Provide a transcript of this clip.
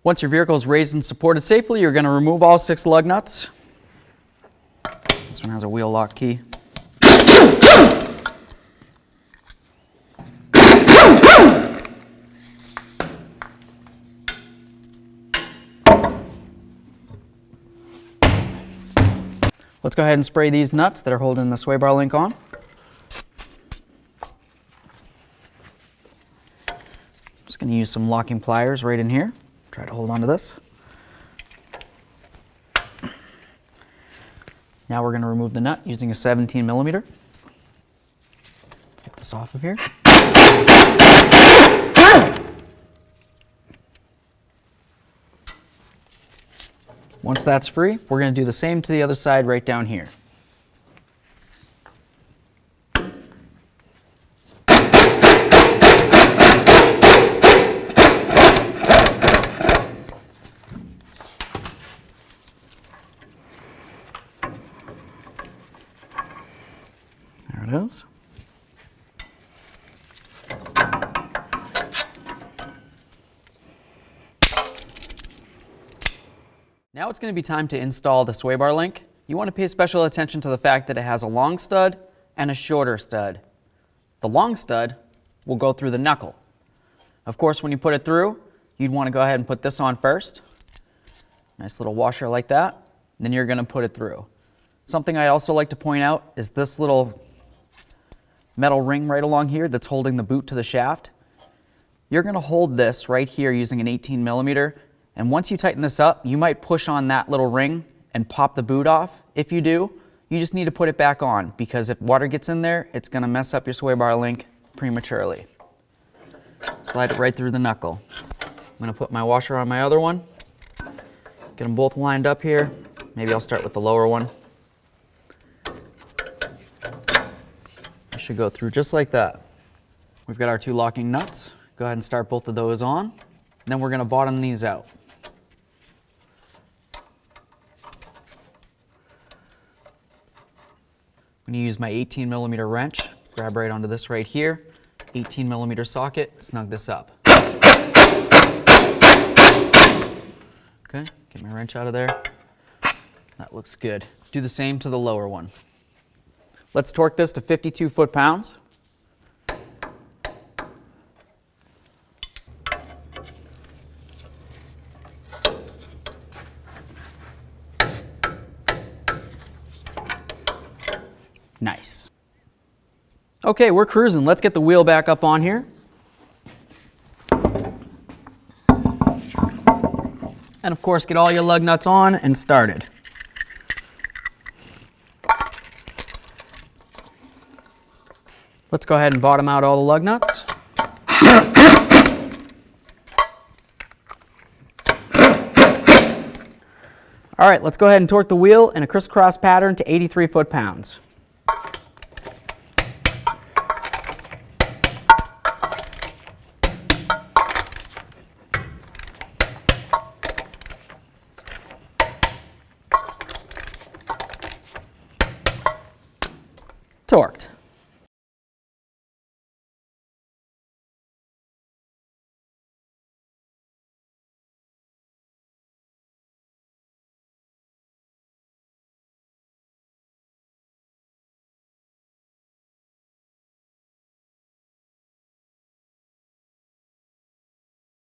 Once your vehicle is raised and supported safely, you're going to remove all 6 lug nuts. This one has a wheel lock key. Let's go ahead and spray these nuts that are holding the sway bar link on. Just going to use some locking pliers right in here. Try to hold on to this. Now we're going to remove the nut using a 17 millimeter. Take this off of here. Once that's free, we're going to do the same to the other side right down here. There it is. Now it's going to be time to install the sway bar link. You want to pay special attention to the fact that it has a long stud and a shorter stud. The long stud will go through the knuckle. Of course, when you put it through, you'd want to go ahead and put this on first. Nice little washer like that. Then you're going to put it through. Something I also like to point out is this little metal ring right along here that's holding the boot to the shaft. You're going to hold this right here using an 18 millimeter. And once you tighten this up, you might push on that little ring and pop the boot off. If you do, you just need to put it back on, because if water gets in there, it's going to mess up your sway bar link prematurely. Slide it right through the knuckle. I'm going to put my washer on my other one. Get them both lined up here. Maybe I'll start with the lower one. I should go through just like that. We've got our 2 locking nuts. Go ahead and start both of those on. Then we're going to bottom these out. I'm going to use my 18 millimeter wrench, grab right onto this right here, 18 millimeter socket, snug this up. Okay, get my wrench out of there. That looks good. Do the same to the lower one. Let's torque this to 52 foot-pounds. Nice. Okay, we're cruising. Let's get the wheel back up on here. And of course, get all your lug nuts on and started. Let's go ahead and bottom out all the lug nuts. All right, let's go ahead and torque the wheel in a crisscross pattern to 83 foot-pounds. Torqued.